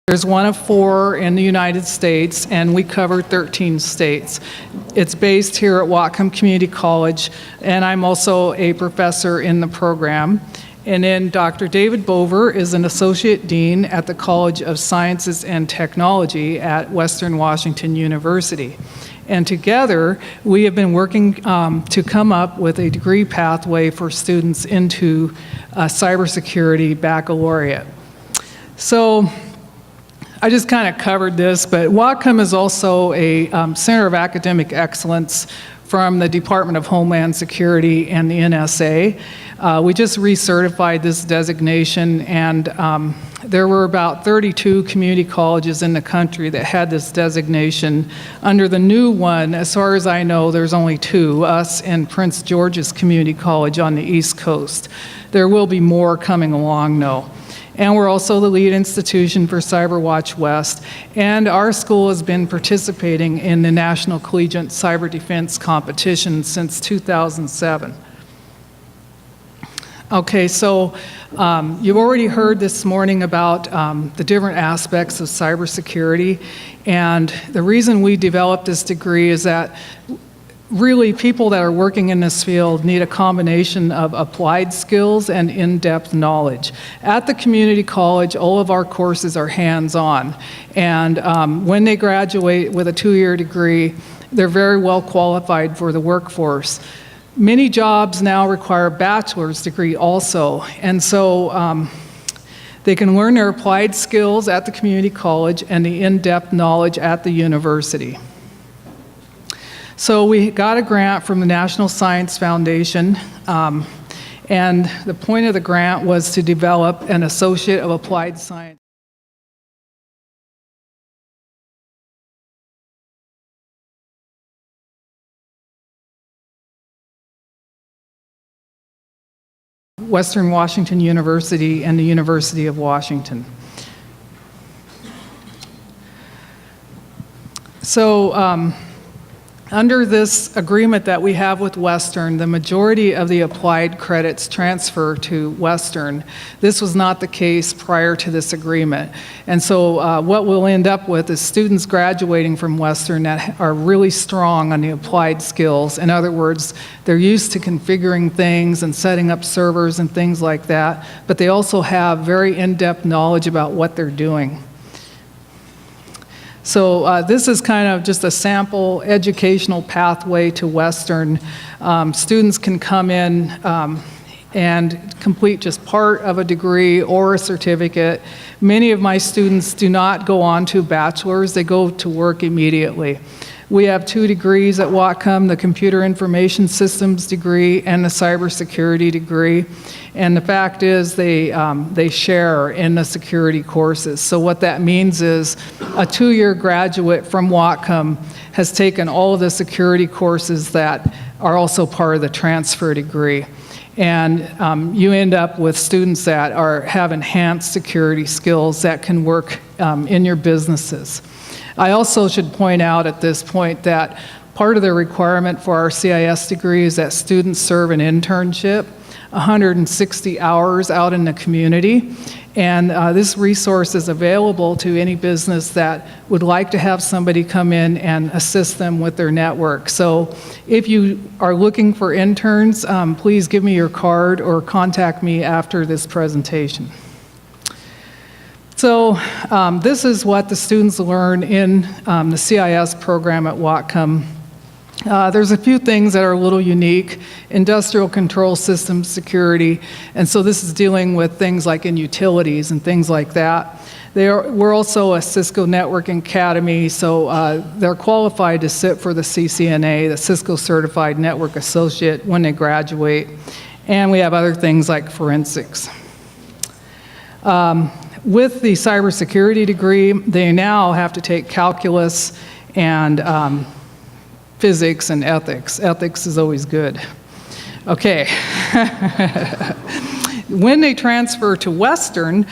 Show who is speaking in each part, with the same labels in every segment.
Speaker 1: There's one of 4 in the United States, and we cover 13 states. It's based here at Whatcom Community College, and I'm also a professor in the program. And then Dr. David Bover is an associate dean at the College of Sciences and Technology at Western Washington University. And together, we have been working to come up with a degree pathway for students into cybersecurity baccalaureate. So I just kind of covered this, but Whatcom is also a Center of Academic Excellence from the Department of Homeland Security and the NSA. We just recertified this designation, and there were about 32 community colleges in the country that had this designation. Under the new one, as far as I know, there's only 2, us and Prince George's Community College on the East Coast. There will be more coming along, though. And we're also the lead institution for CyberWatch West, and our school has been participating in the National Collegiate Cyber Defense Competition since 2007. Okay, so you've already heard this morning about the different aspects of cybersecurity, and the reason we developed this degree is that really, people that are working in this field need a combination of applied skills and in-depth knowledge. At the community college, all of our courses are hands-on, and when they graduate with a 2-year degree, they're very well qualified for the workforce. Many jobs now require a bachelor's degree also, and so they can learn their applied skills at the community college and the in-depth knowledge at the university. So we got a grant from the National Science Foundation, and the point of the grant was to develop an Associate of Applied Science. Western Washington University and the University of Washington. So, under this agreement that we have with Western, the majority of the applied credits transfer to Western. This was not the case prior to this agreement. And so what we'll end up with is students graduating from Western that are really strong on the applied skills. In other words, they're used to configuring things and setting up servers and things like that, but they also have very in-depth knowledge about what they're doing. So this is kind of just a sample educational pathway to Western. Students can come in and complete just part of a degree or a certificate. Many of my students do not go on to bachelor's, they go to work immediately. We have 2 degrees at Whatcom, the Computer Information Systems degree and the Cybersecurity degree. And the fact is they share in the security courses. So what that means is a 2-year graduate from Whatcom has taken all of the security courses that are also part of the transfer degree. And you end up with students that have enhanced security skills that can work in your businesses. I also should point out at this point that part of the requirement for our CIS degree is that students serve an internship, 160 hours out in the community. And this resource is available to any business that would like to have somebody come in and assist them with their network. So if you are looking for interns, please give me your card or contact me after this presentation. So this is what the students learn in the CIS program at Whatcom. There's a few things that are a little unique. Industrial control systems security, and so this is dealing with things like in utilities and things like that. We're also a Cisco Networking Academy, so they're qualified to sit for the CCNA, the Cisco Certified Network Associate, when they graduate. And we have other things like forensics. With the cybersecurity degree, they now have to take calculus and physics and ethics. Ethics is always good. Okay. When they transfer to Western,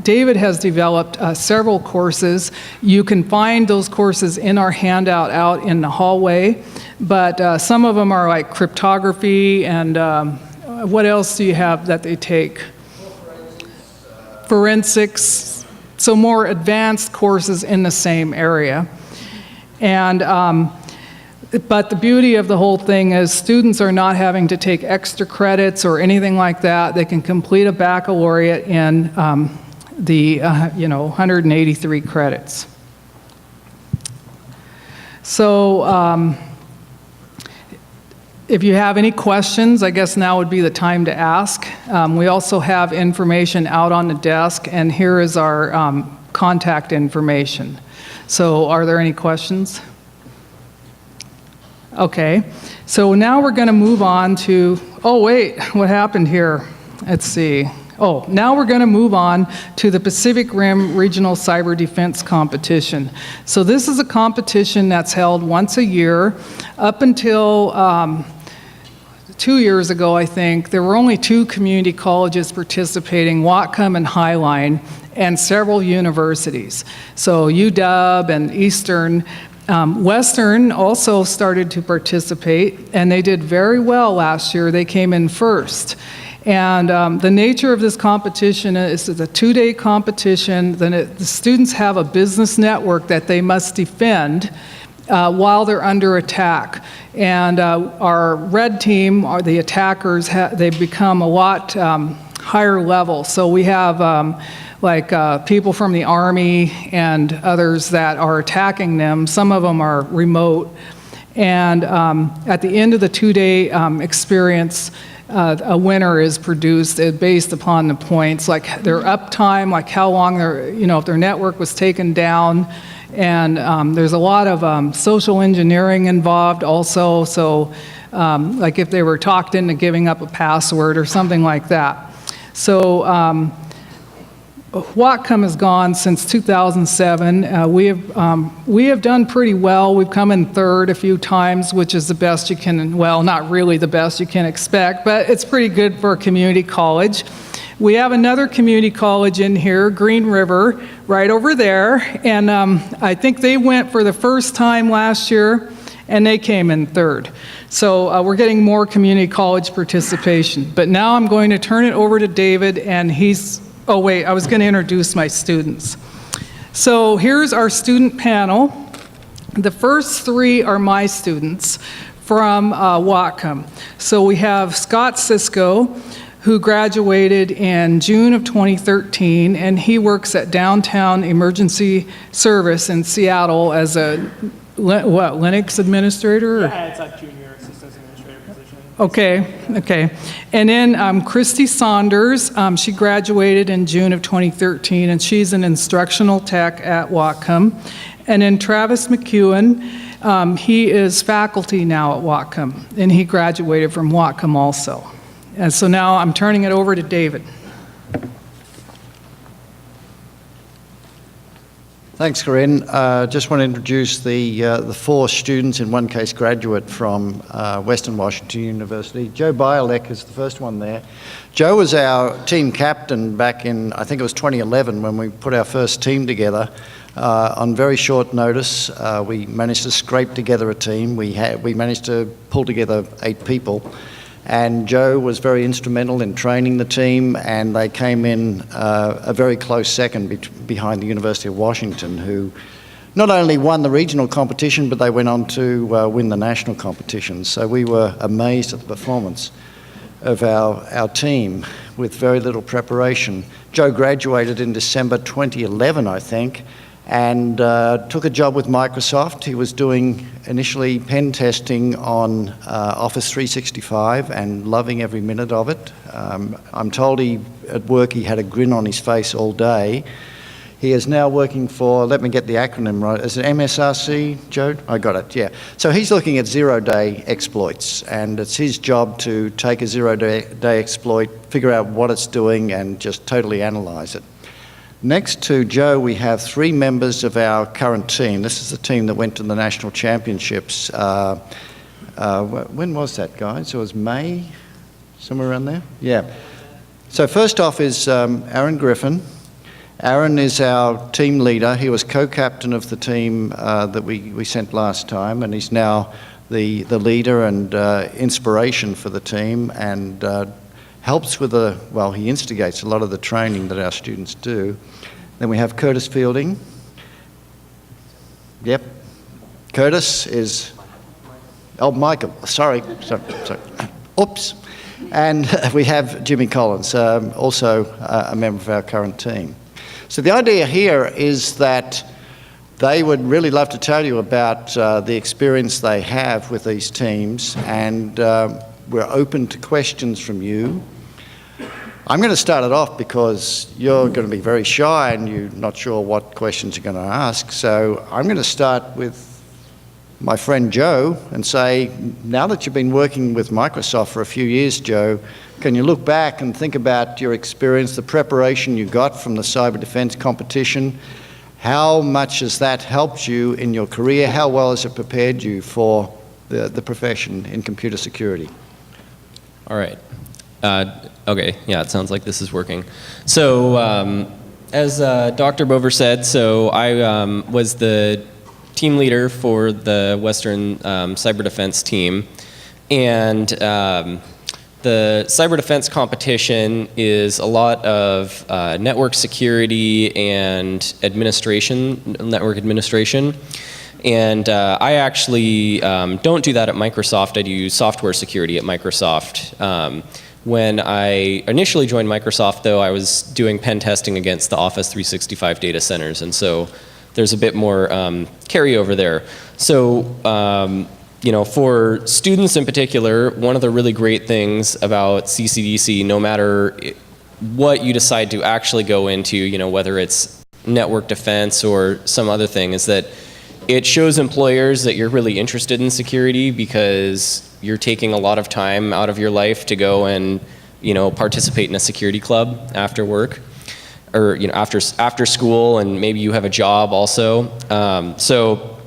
Speaker 1: David has developed several courses. You can find those courses in our handout out in the hallway, but some of them are like cryptography and what else do you have that they take? Forensics, so more advanced courses in the same area. And but the beauty of the whole thing is students are not having to take extra credits or anything like that. They can complete a baccalaureate in the 183 credits. So if you have any questions, I guess now would be the time to ask. We also have information out on the desk, and here is our contact information. So are there any questions? Okay, so now we're going to move on to, oh wait, what happened here? Let's see. Oh, now we're going to move on to the Pacific Rim Regional Cyber Defense Competition. So this is a competition that's held once a year. Up until 2 years ago, I think, there were only 2 community colleges participating, Whatcom and Highline, and several universities. So UW and Eastern. Western also started to participate, and they did very well last year. They came in first. And the nature of this competition is it's a 2-day competition. Then the students have a business network that they must defend while they're under attack. And our red team, are the attackers, they've become a lot higher level. So we have people from the Army and others that are attacking them. Some of them are remote. And at the end of the 2-day experience, a winner is produced based upon the points, like their uptime, like how long if their network was taken down. And there's a lot of social engineering involved also. So like if they were talked into giving up a password or something like that. So Whatcom has gone since 2007. We have done pretty well. We've come in third a few times, which is the best you can, well, not really the best you can expect, but it's pretty good for a community college. We have another community college in here, Green River, right over there, and I think they went for the first time last year, and they came in third. So we're getting more community college participation. But now I'm going to turn it over to David, and oh wait, I was going to introduce my students. So here's our student panel. The first 3 are my students from Whatcom. So we have Scott Cisco, who graduated in June of 2013, and he works at Downtown Emergency Service in Seattle as a, Linux administrator?
Speaker 2: Yeah, it's a junior systems administrator position.
Speaker 1: Okay. And then Christy Saunders, she graduated in June of 2013, and she's an instructional tech at Whatcom. And then Travis McEwen, he is faculty now at Whatcom, and he graduated from Whatcom also. And so now I'm turning it over to David.
Speaker 3: Thanks, Corinne. Just want to introduce the 4 students, in one case graduate from Western Washington University. Joe Bialek is the first one there. Joe was our team captain back in, I think it was 2011, when we put our first team together. On very short notice, we managed to scrape together a team. We managed to pull together 8 people. And Joe was very instrumental in training the team, and they came in a very close second behind the University of Washington, who not only won the regional competition, but they went on to win the national competition. So we were amazed at the performance of our team with very little preparation. Joe graduated in December 2011, I think, and took a job with Microsoft. He was doing initially pen testing on Office 365 and loving every minute of it. I'm told at work he had a grin on his face all day. He is now working for, let me get the acronym right, is it MSRC, Joe? I got it, yeah. So he's looking at zero-day exploits, and it's his job to take a zero-day exploit, figure out what it's doing, and just totally analyze it. Next to Joe, we have 3 members of our current team. This is the team that went to the national championships. When was that, guys? It was May, somewhere around there? Yeah. So first off is Aaron Griffin. Aaron is our team leader. He was co-captain of the team that we sent last time, and he's now the leader and inspiration for the team, and helps with he instigates a lot of the training that our students do. Then we have Curtis Fielding. Yep. Curtis is, oh, Michael, sorry. Oops. And we have Jimmy Collins, also a member of our current team. So the idea here is that they would really love to tell you about the experience they have with these teams, and we're open to questions from you. I'm going to start it off because you're going to be very shy and you're not sure what questions you're going to ask. So I'm going to start with my friend Joe and say, now that you've been working with Microsoft for a few years, Joe, can you look back and think about your experience, the preparation you got from the cyber defense competition? How much has that helped you in your career? How well has it prepared you for the profession in computer security?
Speaker 4: All right. Okay, yeah, it sounds like this is working. So, as Dr. Bover said, so I was the team leader for the Western Cyber Defense team, and the cyber defense competition is a lot of network security and administration, network administration. And I actually don't do that at Microsoft. I do software security at Microsoft. When I initially joined Microsoft, though, I was doing pen testing against the Office 365 data centers, and so there's a bit more carryover there. So, you know, for students in particular, one of the really great things about CCDC, no matter what you decide to actually go into, you know, whether it's network defense or some other thing, is that it shows employers that you're really interested in security because you're taking a lot of time out of your life to go and, you know, participate in a security club after work, or, you know, after school, and maybe you have a job also. So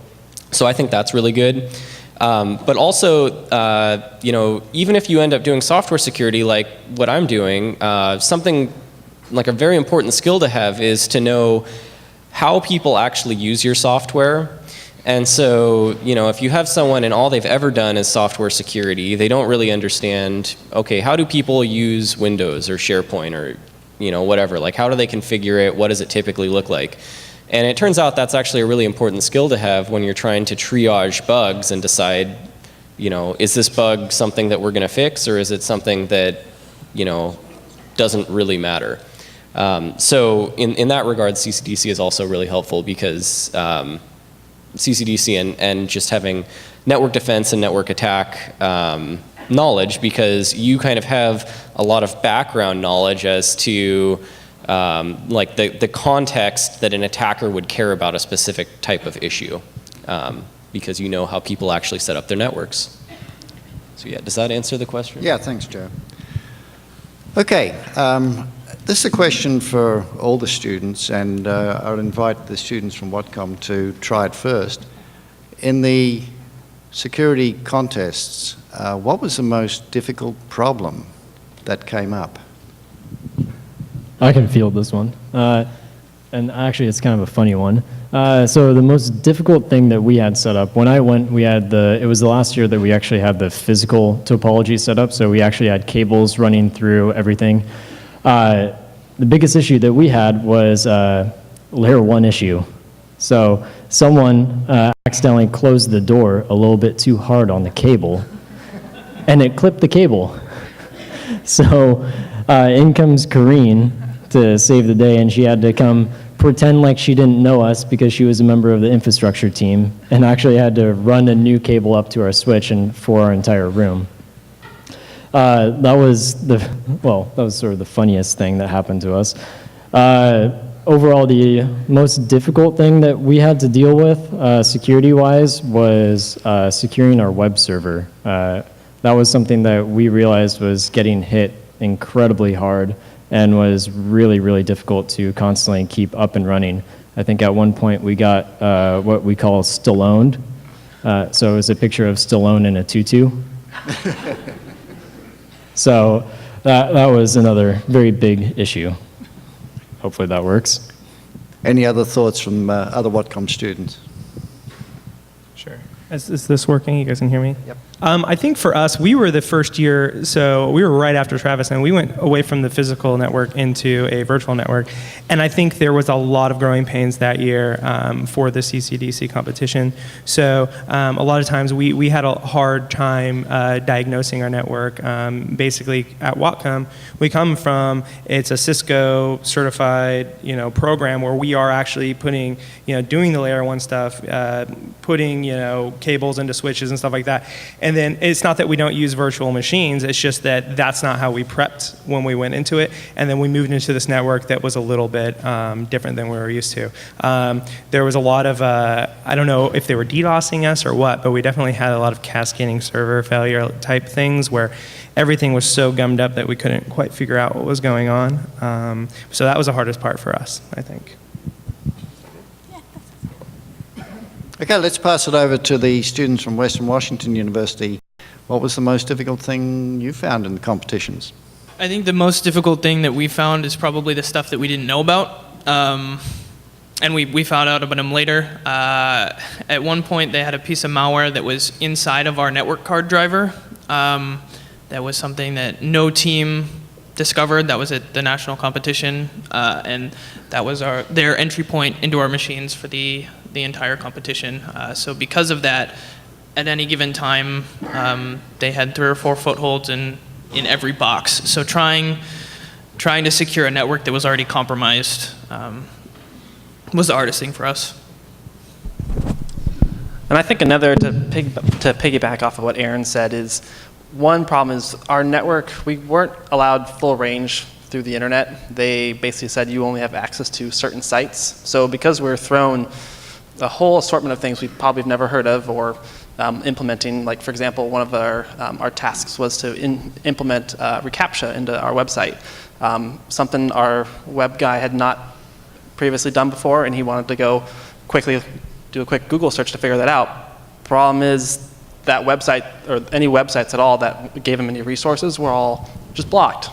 Speaker 4: I think that's really good. But also, you know, even if you end up doing software security like what I'm doing, something like a very important skill to have is to know how people actually use your software. And so, you know, if you have someone and all they've ever done is software security, they don't really understand, okay, how do people use Windows or SharePoint or, you know, whatever? Like, how do they configure it? What does it typically look like? And it turns out that's actually a really important skill to have when you're trying to triage bugs and decide, you know, is this bug something that we're going to fix, or is it something that, you know, doesn't really matter? So in that regard, CCDC is also really helpful because CCDC and just having network defense and network attack knowledge, because you kind of have a lot of background knowledge as to like the context that an attacker would care about a specific type of issue, because you know how people actually set up their networks. So yeah, does that answer the question?
Speaker 3: Yeah, thanks, Joe. Okay, this is a question for all the students, and I would invite the students from Whatcom to try it first. In the security contests, what was the most difficult problem that came up?
Speaker 5: I can field this one. And actually, it's kind of a funny one. So the most difficult thing that we had set up, when I went, it was the last year that we actually had the physical topology set up, so we actually had cables running through everything. The biggest issue that we had was layer 1 issue. So someone accidentally closed the door a little bit too hard on the cable, and it clipped the cable. So in comes Corrine to save the day, and she had to come pretend like she didn't know us because she was a member of the infrastructure team, and actually had to run a new cable up to our switch and for our entire room. That was sort of the funniest thing that happened to us. Overall, the most difficult thing that we had to deal with security-wise was securing our web server. That was something that we realized was getting hit incredibly hard and was really, really difficult to constantly keep up and running. I think at one point we got what we call Stalloned. So it was a picture of Stallone in a tutu. So that was another very big issue. Hopefully that works.
Speaker 3: Any other thoughts from other Whatcom students?
Speaker 2: Sure. Is this working? You guys can hear me?
Speaker 3: Yep.
Speaker 2: I think for us, we were the first year, so we were right after Travis, and we went away from the physical network into a virtual network. And I think there was a lot of growing pains that year for the CCDC competition. So a lot of times we had a hard time diagnosing our network. Basically, at Whatcom, we come from, it's a Cisco certified, program where we are actually putting, doing the layer 1 stuff, putting, cables into switches and stuff like that. And then it's not that we don't use virtual machines, it's just that that's not how we prepped when we went into it. And then we moved into this network that was a little bit different than we were used to. There was a lot of, I don't know if they were DDoSing us or what, but we definitely had a lot of cascading server failure type things where everything was so gummed up that we couldn't quite figure out what was going on. So that was the hardest part for us, I think.
Speaker 3: Okay, let's pass it over to the students from Western Washington University. What was the most difficult thing you found in the competitions?
Speaker 6: I think the most difficult thing that we found is probably the stuff that we didn't know about. And we found out about them later. At one point, they had a piece of malware that was inside of our network card driver. That was something that no team discovered. That was at the national competition. And that was their entry point into our machines for the entire competition. So because of that, at any given time, they had 3 or 4 footholds in every box. So trying to secure a network that was already compromised was the hardest thing for us.
Speaker 7: And I think another, to piggyback off of what Aaron said, is one problem is our network, we weren't allowed full range through the internet. They basically said you only have access to certain sites. So because we're thrown a whole assortment of things we probably have never heard of or implementing, like for example, one of our tasks was to implement reCAPTCHA into our website. Something our web guy had not previously done before, and he wanted to go quickly do a quick Google search to figure that out. Problem is that website, or any websites at all that gave him any resources, were all just blocked.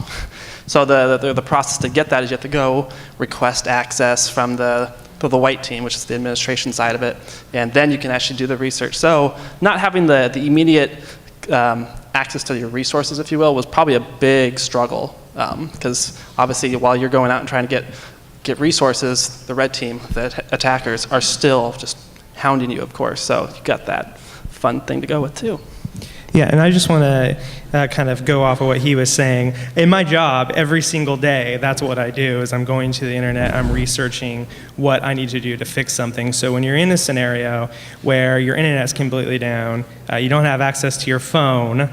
Speaker 7: So the process to get that is you have to go request access from the white team, which is the administration side of it, and then you can actually do the research. So not having the immediate access to your resources, if you will, was probably a big struggle, because obviously while you're going out and trying to get resources, the red team, the attackers, are still just hounding you, of course. So you've got that fun thing to go with too.
Speaker 2: Yeah, and I just want to kind of go off of what he was saying. In my job, every single day, that's what I do, is I'm going to the internet, I'm researching what I need to do to fix something. So when you're in a scenario where your internet's completely down, you don't have access to your phone,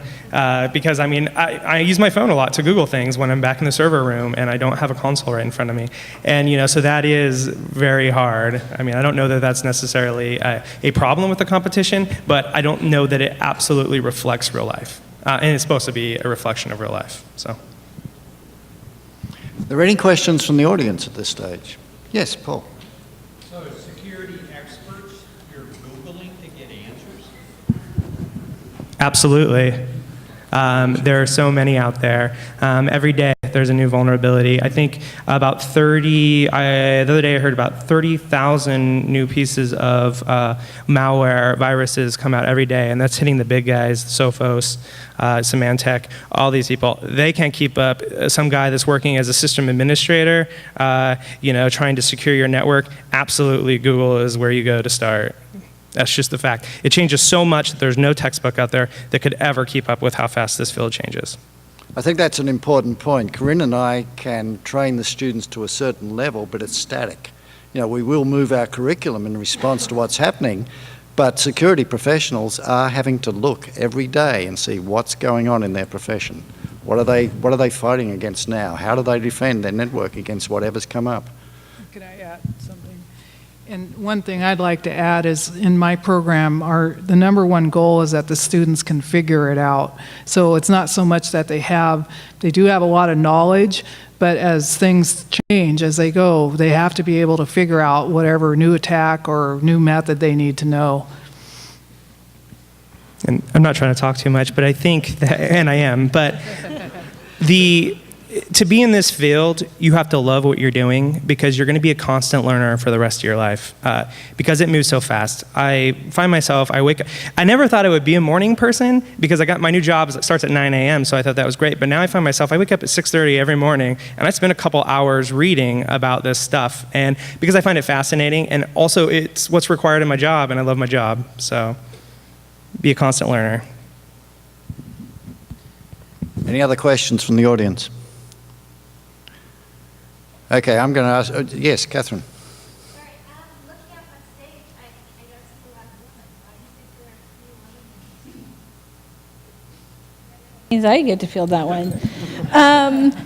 Speaker 2: because I use my phone a lot to Google things when I'm back in the server room and I don't have a console right in front of me. And so that is very hard. I don't know that that's necessarily a problem with the competition, but I don't know that it absolutely reflects real life. And it's supposed to be a reflection of real life. So.
Speaker 3: Are there any questions from the audience at this stage? Yes, Paul.
Speaker 8: So as security experts, you're Googling to get answers?
Speaker 2: Absolutely. There are so many out there. Every day there's a new vulnerability. I think about the other day I heard about 30,000 new pieces of malware, viruses come out every day, and that's hitting the big guys, Sophos, Symantec, all these people. They can't keep up. Some guy that's working as a system administrator, trying to secure your network, absolutely Google is where you go to start. That's just the fact. It changes so much that there's no textbook out there that could ever keep up with how fast this field changes.
Speaker 3: I think that's an important point. Corinne and I can train the students to a certain level, but it's static. We will move our curriculum in response to what's happening, but security professionals are having to look every day and see what's going on in their profession. What are they fighting against now? How do they defend their network against whatever's come up?
Speaker 1: Could I add something? And one thing I'd like to add is in my program, the number one goal is that the students can figure it out. So it's not so much that they do have a lot of knowledge, but as things change, as they go, they have to be able to figure out whatever new attack or new method they need to know.
Speaker 2: And I'm not trying to talk too much, but I think that, and I am, but to to be in this field, you have to love what you're doing because you're going to be a constant learner for the rest of your life because it moves so fast. I find myself, I never thought I would be a morning person because I got my new job starts at 9 a.m., so I thought that was great. But now I find myself, I wake up at 6:30 every morning and I spend a couple hours reading about this stuff. And because I find it fascinating and also it's what's required in my job and I love my job. So be a constant learner.
Speaker 3: Any other questions from the audience? Okay, I'm going to ask, yes, Catherine.
Speaker 9: Sorry, looking up on stage, I don't see a lot of movement. Why do you think there are few women?
Speaker 10: Means I get to field that one.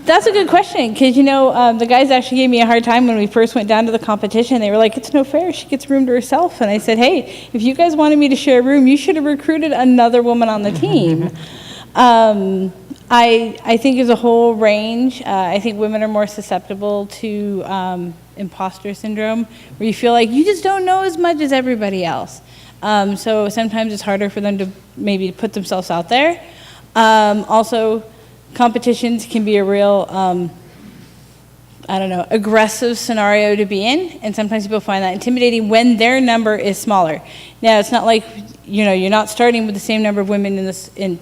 Speaker 10: That's a good question because the guys actually gave me a hard time when we first went down to the competition. They were like, "It's no fair. She gets room to herself." And I said, "Hey, if you guys wanted me to share a room, you should have recruited another woman on the team." I think there's a whole range. I think women are more susceptible to imposter syndrome, where you feel like you just don't know as much as everybody else. So sometimes it's harder for them to maybe put themselves out there. Also, competitions can be a real, aggressive scenario to be in, and sometimes people find that intimidating when their number is smaller. Now, it's not like, you're not starting with the same number of women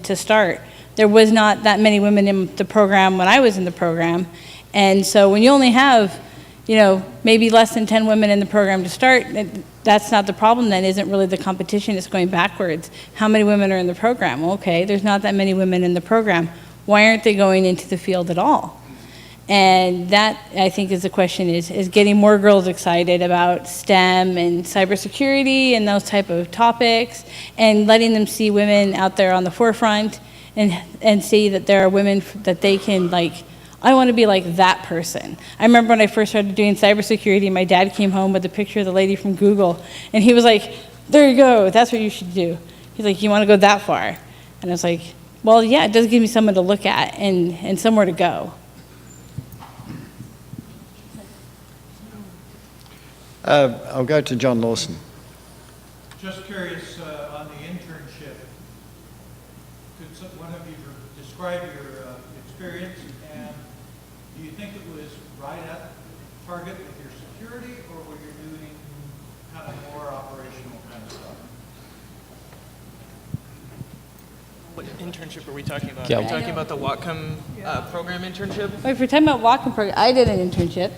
Speaker 10: to start. There was not that many women in the program when I was in the program, and so when you only have, maybe less than 10 women in the program to start, that's not the problem then, isn't really the competition, it's going backwards. How many women are in the program? Okay, there's not that many women in the program. Why aren't they going into the field at all? And that, I think, is the question, is getting more girls excited about STEM and cybersecurity and those type of topics, and letting them see women out there on the forefront and see that there are women that they can, I want to be like that person. I remember when I first started doing cybersecurity, my dad came home with a picture of the lady from Google, and he was like, "There you go, that's what you should do." He's like, "You want to go that far?" And I was like, well, yeah, it does give me someone to look at and somewhere to go.
Speaker 3: I'll go to John Lawson.
Speaker 8: Just curious, on the internship, could one of you describe your experience, and do you think it was right at target with your security, or were you doing kind of more operational kind of stuff?
Speaker 6: What internship are we talking about?
Speaker 4: Yeah.
Speaker 6: Are we talking about the Whatcom program internship?
Speaker 10: Wait, if we're talking about Whatcom program, I did an internship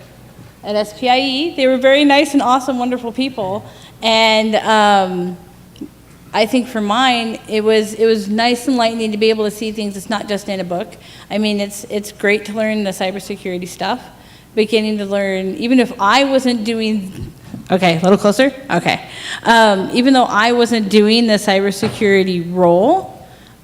Speaker 10: at SPIE. They were very nice and awesome, wonderful people. And I think for mine, it was nice and enlightening to be able to see things that's not just in a book. I mean, it's great to learn the cybersecurity stuff, beginning to learn, even if I wasn't doing, okay, a little closer? Okay. Even though I wasn't doing the cybersecurity role,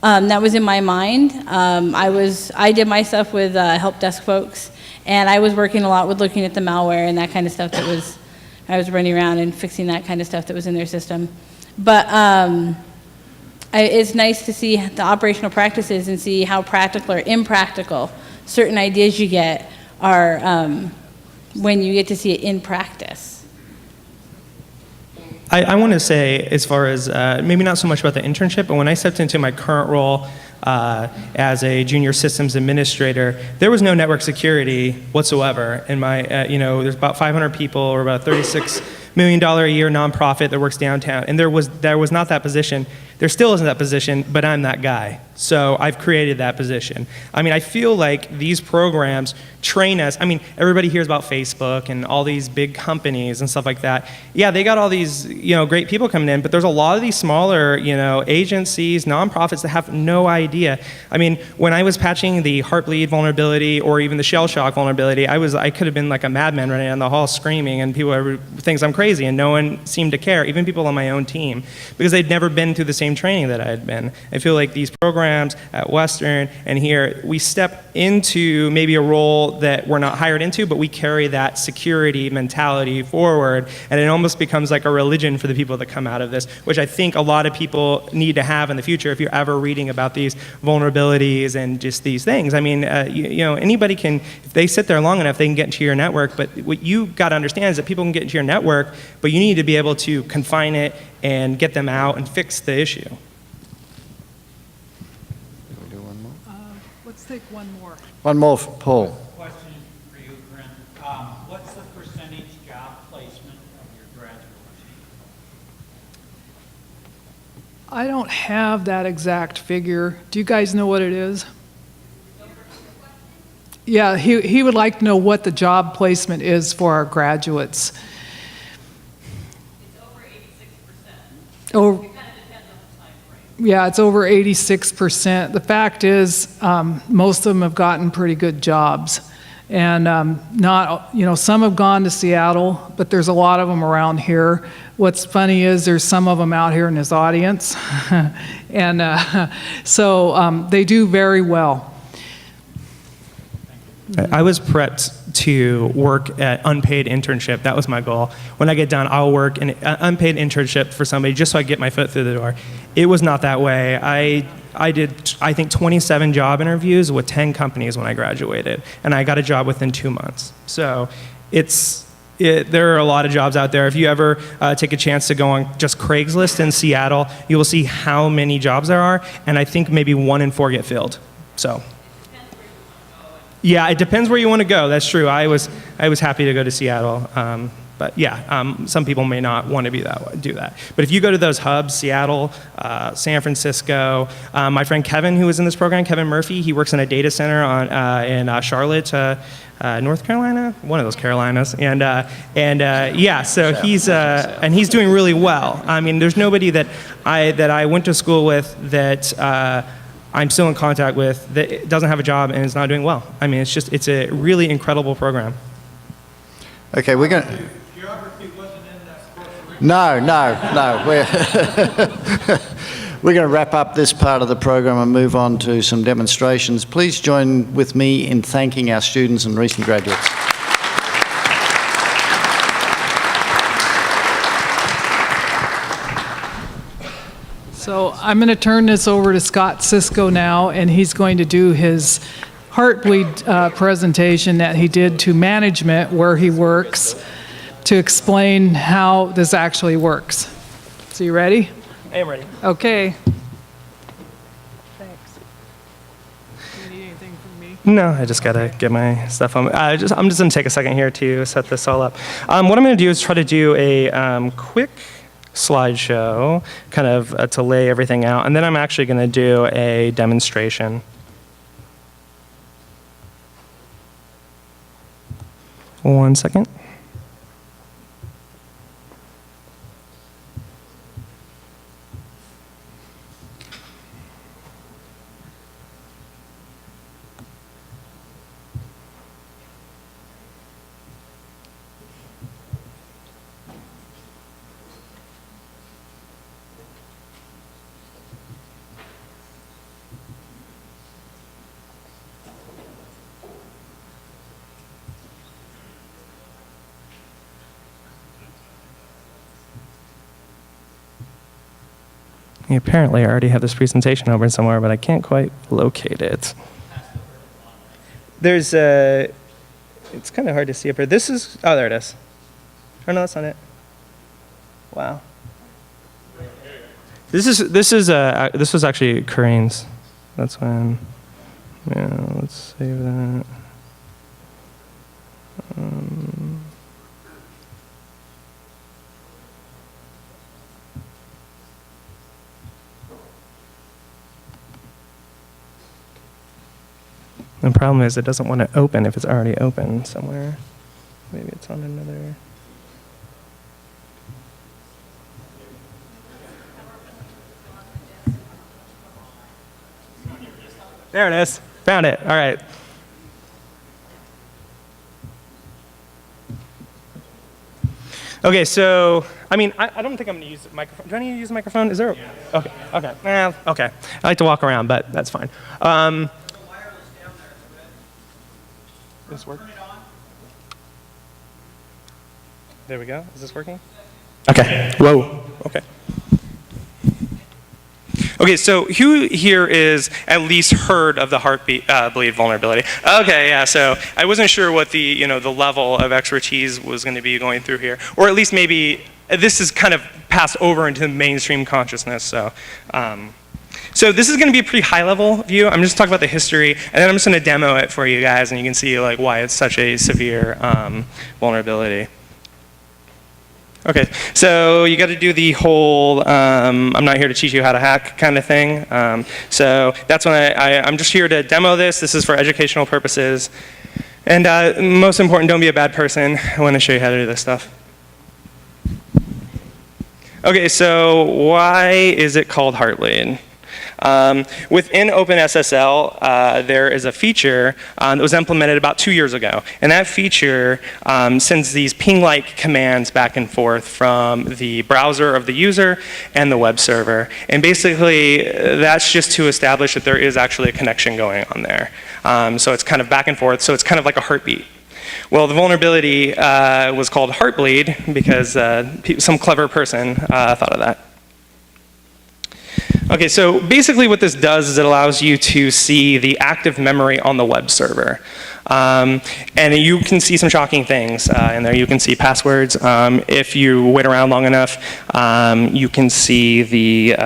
Speaker 10: that was in my mind. I did my stuff with help desk folks, and I was working a lot with looking at the malware and that kind of stuff I was running around and fixing that kind of stuff that was in their system. But it's nice to see the operational practices and see how practical or impractical certain ideas you get are when you get to see it in practice.
Speaker 2: I want to say, as far as maybe not so much about the internship, but when I stepped into my current role as a junior systems administrator, there was no network security whatsoever. In my, there's about 500 people, or about $36 million a year nonprofit that works downtown, and there was not that position. There still isn't that position, but I'm that guy. So I've created that position. I mean, I feel like these programs train us. I mean, everybody hears about Facebook and all these big companies and stuff like that. Yeah, they got all these, great people coming in, but there's a lot of these smaller, agencies, nonprofits that have no idea. I mean, when I was patching the Heartbleed vulnerability or even the Shell Shock vulnerability, I could have been like a madman running down the hall screaming, and people thinks I'm crazy, and no one seemed to care, even people on my own team, because they'd never been through the same training that I had been. I feel like these programs at Western and here, we step into maybe a role that we're not hired into, but we carry that security mentality forward, and it almost becomes like a religion for the people that come out of this, which I think a lot of people need to have in the future if you're ever reading about these vulnerabilities and just these things. I mean, anybody can, if they sit there long enough, they can get into your network, but what you got to understand is that people can get into your network, but you need to be able to confine it and get them out and fix the issue.
Speaker 1: Let's take one more.
Speaker 3: One more for Paul.
Speaker 8: Question for you, Brent. What's the percentage job placement of your graduates?
Speaker 1: I don't have that exact figure. Do you guys know what it is? Yeah, he would like to know what the job placement is for our graduates.
Speaker 11: It's over 86%.
Speaker 1: Oh,
Speaker 11: It kind of depends on the time frame.
Speaker 1: yeah, it's over 86%. The fact is, most of them have gotten pretty good jobs. And not, some have gone to Seattle, but there's a lot of them around here. What's funny is there's some of them out here in this audience. And so they do very well.
Speaker 2: I was prepped to work at unpaid internship. That was my goal. When I get done, I'll work an unpaid internship for somebody just so I get my foot through the door. It was not that way. I did, I think, 27 job interviews with 10 companies when I graduated, and I got a job within 2 months. So there are a lot of jobs out there. If you ever take a chance to go on just Craigslist in Seattle, you will see how many jobs there are, and I think maybe 1 in 4 get filled. So. Yeah, it depends where you want to go. That's true. I was happy to go to Seattle, but yeah, some people may not want to do that. But if you go to those hubs, Seattle, San Francisco, my friend Kevin, who was in this program, Kevin Murphy, he works in a data center in Charlotte, North Carolina, one of those Carolinas, and yeah, so he's doing really well. I mean, there's nobody that I went to school with that. I'm still in contact with that doesn't have a job and is not doing well. I mean, it's a really incredible program.
Speaker 3: Okay, we're going to...
Speaker 8: Geography wasn't in that course.
Speaker 3: No. We're going to wrap up this part of the program and move on to some demonstrations. Please join with me in thanking our students and recent graduates.
Speaker 1: So I'm going to turn this over to Scott Cisco now, and he's going to do his Heartbleed presentation that he did to management where he works to explain how this actually works. So you ready?
Speaker 2: I am ready.
Speaker 1: Okay. Thanks. Do you need anything from me?
Speaker 2: No, I just gotta get my stuff on. I'm just gonna take a second here to set this all up. What I'm gonna do is try to do a quick slideshow, kind of to lay everything out, and then I'm actually gonna do a demonstration. One second. Apparently, I already have this presentation open somewhere, but I can't quite locate it. There's a, it's kind of hard to see up here. This is, oh, there it is. Oh, no, that's not it. Wow. This was actually Corinne's. That's when, yeah, let's save that. The problem is it doesn't want to open if it's already open somewhere. Maybe it's on another. There it is. Found it. All right. Okay, so, I mean, I don't think I'm going to use the microphone. Do I need to use the microphone? Is there? Yeah. Okay. Okay. Okay. I like to walk around, but that's fine. This work? There we go. Is this working? Okay. Whoa. Okay. Okay, so who here is at least heard of the Heartbleed vulnerability? Okay, yeah, so I wasn't sure what the, the level of expertise was going to be going through here. Or at least maybe this is kind of passed over into mainstream consciousness, so. So this is going to be a pretty high-level view. I'm just talking about the history, and then I'm just going to demo it for you guys, and you can see like why it's such a severe vulnerability. Okay, so you got to do the whole I'm not here to teach you how to hack kind of thing. So that's when I'm just here to demo this. This is for educational purposes. And most important, don't be a bad person. I want to show you how to do this stuff. Okay, so why is it called Heartbleed? Within OpenSSL, there is a feature that was implemented about 2 years ago. And that feature sends these ping-like commands back and forth from the browser of the user and the web server. And basically, that's just to establish that there is actually a connection going on there. So it's kind of back and forth, so it's kind of like a heartbeat. Well, the vulnerability was called Heartbleed because some clever person thought of that. Okay, so basically what this does is it allows you to see the active memory on the web server. And you can see some shocking things in there. You can see passwords. If you wait around long enough, you can see the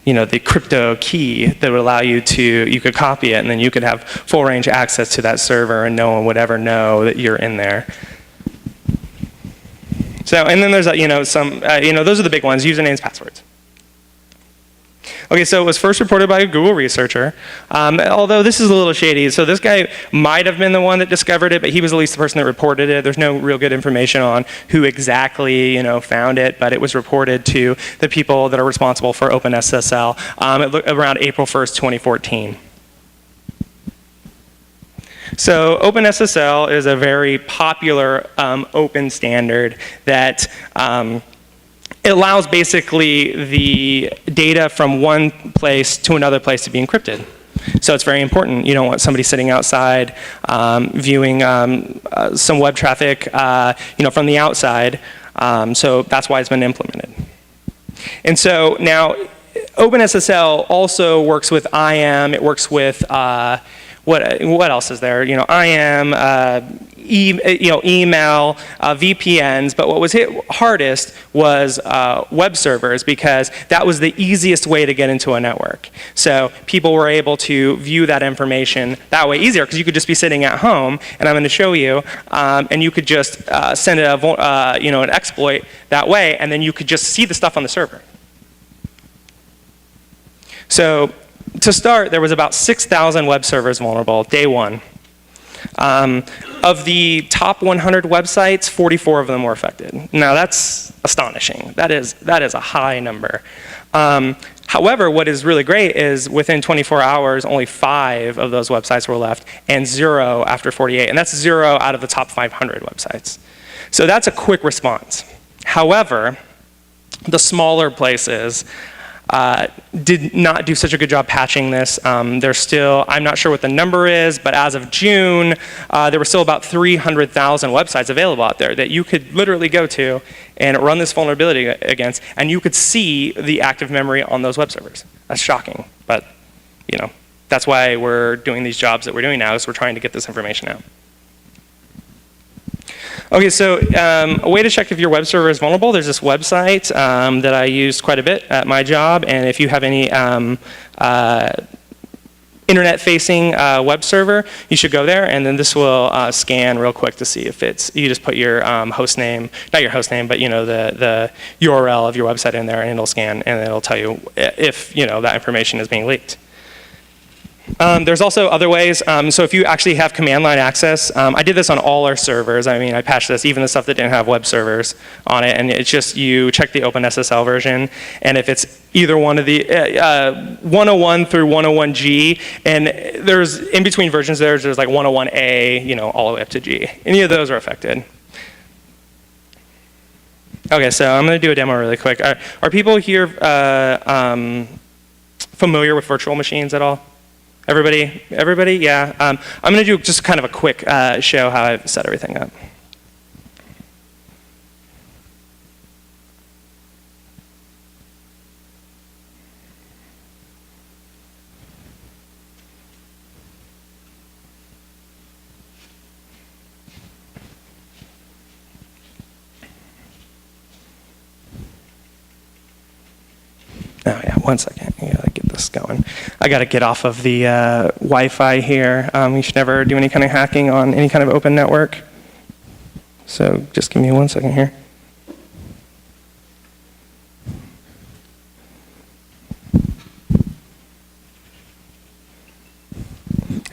Speaker 2: the crypto key that would allow you could copy it, and then you could have full range access to that server, and no one would ever know that you're in there. So, and then there's those are the big ones: usernames, passwords. Okay, so it was first reported by a Google researcher, although this is a little shady. So this guy might have been the one that discovered it, but he was at least the person that reported it. There's no real good information on who exactly found it, but it was reported to the people that are responsible for OpenSSL around April 1st, 2014. So OpenSSL is a very popular open standard that it allows basically the data from one place to another place to be encrypted. So it's very important. You don't want somebody sitting outside viewing some web traffic from the outside. So that's why it's been implemented. And so now OpenSSL also works with IAM. It works with what else is there? IAM, email, VPNs, but what was hit hardest was web servers, because that was the easiest way to get into a network. So people were able to view that information that way easier, because you could just be sitting at home, and I'm going to show you, and you could just send an exploit that way, and then you could just see the stuff on the server. So to start, there was about 6,000 web servers vulnerable, day one. Of the top 100 websites, 44 of them were affected. Now that's astonishing. That is a high number. However, what is really great is within 24 hours, only 5 of those websites were left, and 0 after 48. And that's 0 out of the top 500 websites. So that's a quick response. However, the smaller places did not do such a good job patching this. There's still, I'm not sure what the number is, but as of June, there were still about 300,000 websites available out there that you could literally go to and run this vulnerability against, and you could see the active memory on those web servers. That's shocking, but that's why we're doing these jobs that we're doing now, is we're trying to get this information out. Okay, so a way to check if your web server is vulnerable, there's this website that I used quite a bit at my job, and if you have any internet-facing web server, you should go there, and then this will scan real quick to see if it's, you just put your host name, not your host name, but the URL of your website in there, and it'll scan, and it'll tell you if that information is being leaked. There's also other ways. So if you actually have command line access, I did this on all our servers. I mean, I patched this, even the stuff that didn't have web servers on it. And it's just you check the OpenSSL version. And if it's either one of the 101 through 101G, and there's in between versions there's like 101A, all the way up to G. Any of those are affected. Okay, so I'm going to do a demo really quick. Are people here familiar with virtual machines at all? Everybody, yeah. I'm going to do just kind of a quick show how I've set everything up. Oh yeah, one second. I gotta get this. this is going. I got to get off of the Wi-Fi here. You should never do any kind of hacking on any kind of open network. So just give me 1 second here.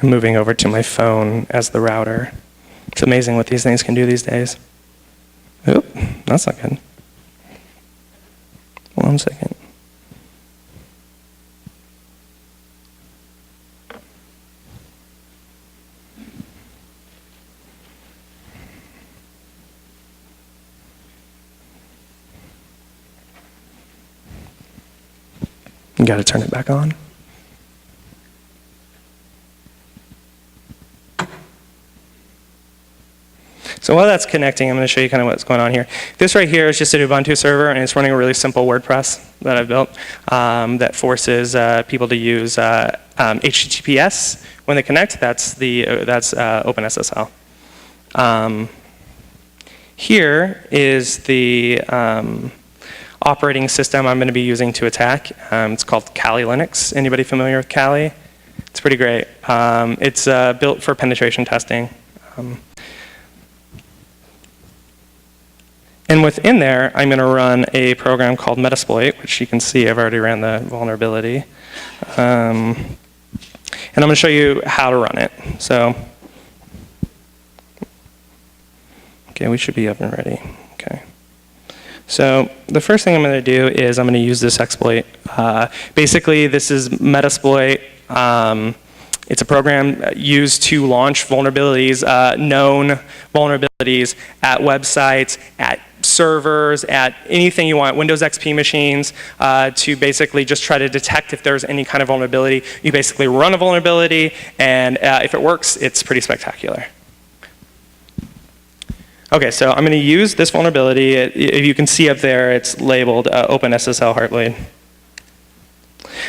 Speaker 2: I'm moving over to my phone as the router. It's amazing what these things can do these days. Oop, that's not good. 1 second. You got to turn it back on. So while that's connecting, I'm going to show you kind of what's going on here. This right here is just an Ubuntu server, and it's running a really simple WordPress that I've built that forces people to use HTTPS when they connect. That's OpenSSL. Here is the operating system I'm going to be using to attack. It's called Kali Linux. Anybody familiar with Kali? It's pretty great. It's built for penetration testing. And within there, I'm going to run a program called Metasploit, which you can see I've already ran the vulnerability. And I'm going to show you how to run it. So, okay, we should be up and ready. Okay. So the first thing I'm going to do is I'm going to use this exploit. Basically, this is Metasploit. It's a program used to launch vulnerabilities, known vulnerabilities at websites, at servers, at anything you want, Windows XP machines, to basically just try to detect if there's any kind of vulnerability. You basically run a vulnerability, and if it works, it's pretty spectacular. Okay, so I'm going to use this vulnerability. If you can see up there, it's labeled OpenSSL Heartbleed.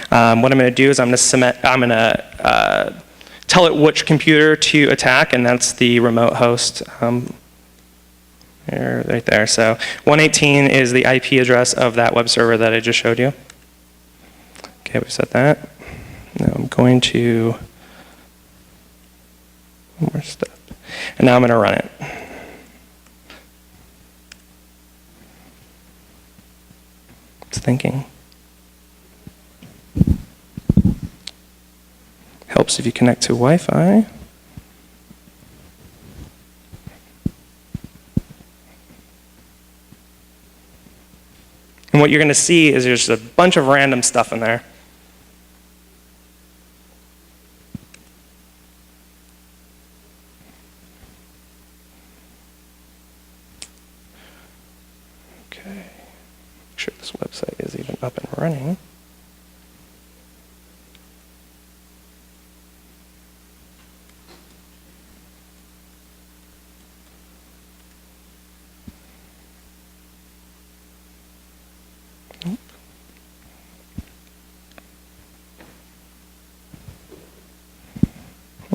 Speaker 2: What I'm going to do is I'm going to tell it which computer to attack, and that's the remote host right there. So 118 is the IP address of that web server that I just showed you. Okay, we've set that. Now I'm going to one more step, and now I'm going to run it. It's thinking. Helps if you connect to Wi-Fi. And what you're going to see is there's a bunch of random stuff in there. Okay. Make sure this website is even up and running.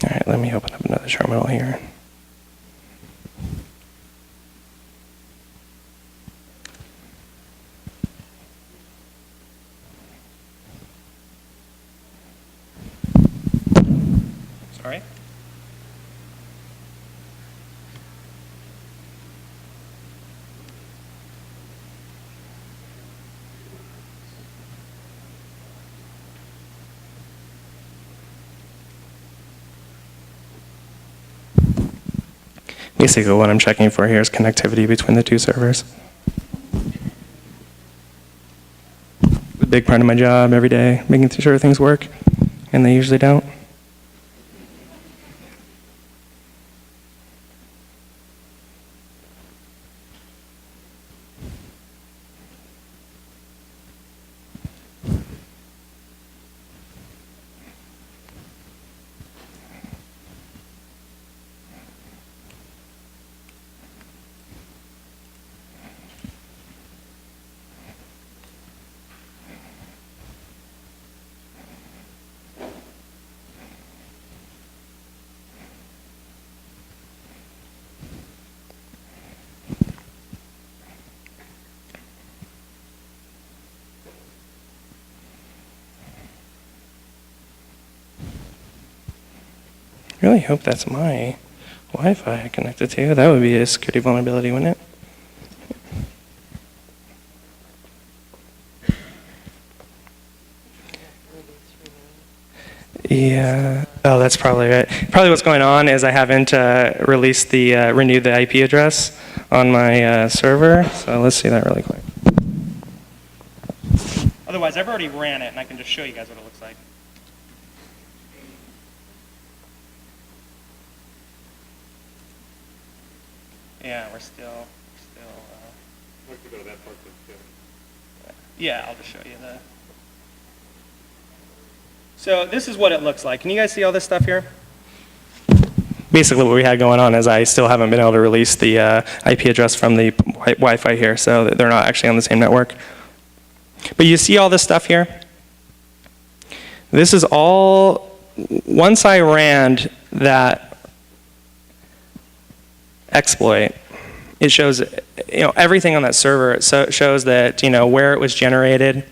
Speaker 2: All right, let me open up another terminal here. Sorry. Basically, what I'm checking for here is connectivity between the two servers. A big part of my job every day, making sure things work, and they usually don't. really hope that's my Wi-Fi I connected to. That would be a security vulnerability, wouldn't it? Yeah. Oh, that's probably right. Probably what's going on is I haven't released renewed the IP address on my server. So let's see that really quick. Otherwise, I've already ran it, and I can just show you guys what it looks like. Yeah, we're still. Yeah, I'll just show you the. So this is what it looks like. Can you guys see all this stuff here? Basically what we had going on is I still haven't been able to release the IP address from the Wi-Fi here, so that they're not actually on the same network. But you see all this stuff here? This is all, once I ran that exploit, it shows everything on that server. It shows that where it was generated.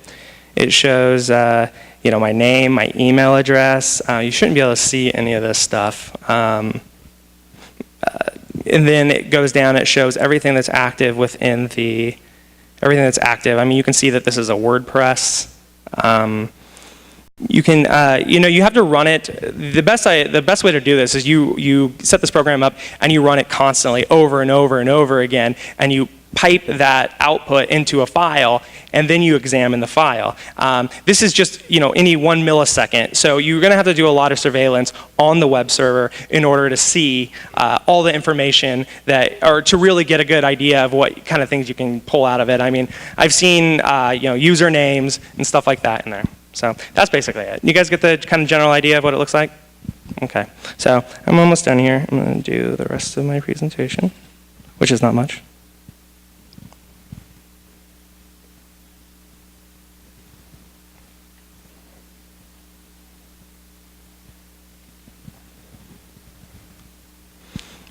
Speaker 2: It shows my name, my email address. You shouldn't be able to see any of this stuff. And then it goes down. It shows everything that's active within everything that's active. I mean, you can see that this is a WordPress. You can, you have to run it. The best way to do this is you set this program up and you run it constantly over and over and over again, and you pipe that output into a file, and then you examine the file. This is just any 1 millisecond, so you're going to have to do a lot of surveillance on the web server in order to see all the information or to really get a good idea of what kind of things you can pull out of it. I mean, I've seen usernames and stuff like that in there. So that's basically it. You guys get the kind of general idea of what it looks like? Okay, so I'm almost done here. I'm going to do the rest of my presentation, which is not much.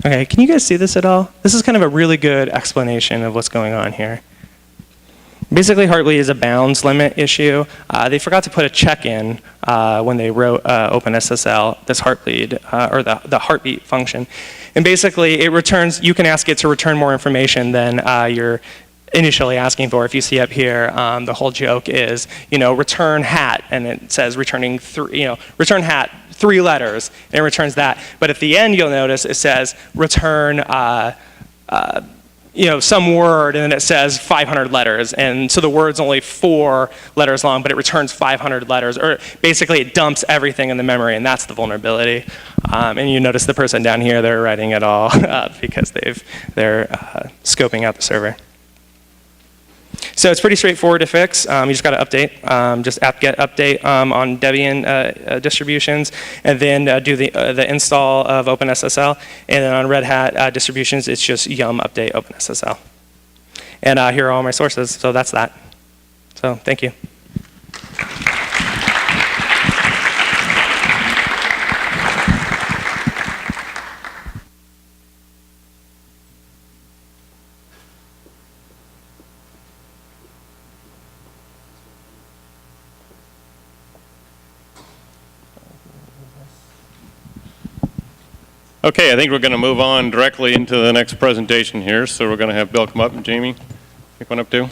Speaker 2: Okay, can you guys see this at all? This is kind of a really good explanation of what's going on here. Basically, Heartbleed is a bounds limit issue. They forgot to put a check-in when they wrote OpenSSL, this Heartbleed, or the heartbeat function. And basically, it returns, you can ask it to return more information than you're initially asking for. If you see up here, the whole joke is, return hat, and it says returning return hat, 3 letters, and it returns that. But at the end, you'll notice it says return some word, and then it says 500 letters. And so the word's only 4 letters long, but it returns 500 letters. Or basically, it dumps everything in the memory, and that's the vulnerability. And you notice the person down here, they're writing it all because they're scoping out the server. So it's pretty straightforward to fix. You just got to update, just apt-get update on Debian distributions, and then do the install of OpenSSL. And then on Red Hat distributions, it's just yum update OpenSSL. And here are all my sources, so that's that. So thank you.
Speaker 12: Okay, I think we're going to move on directly into the next presentation here. So we're going to have Bill come up, and Jamie, pick one up too.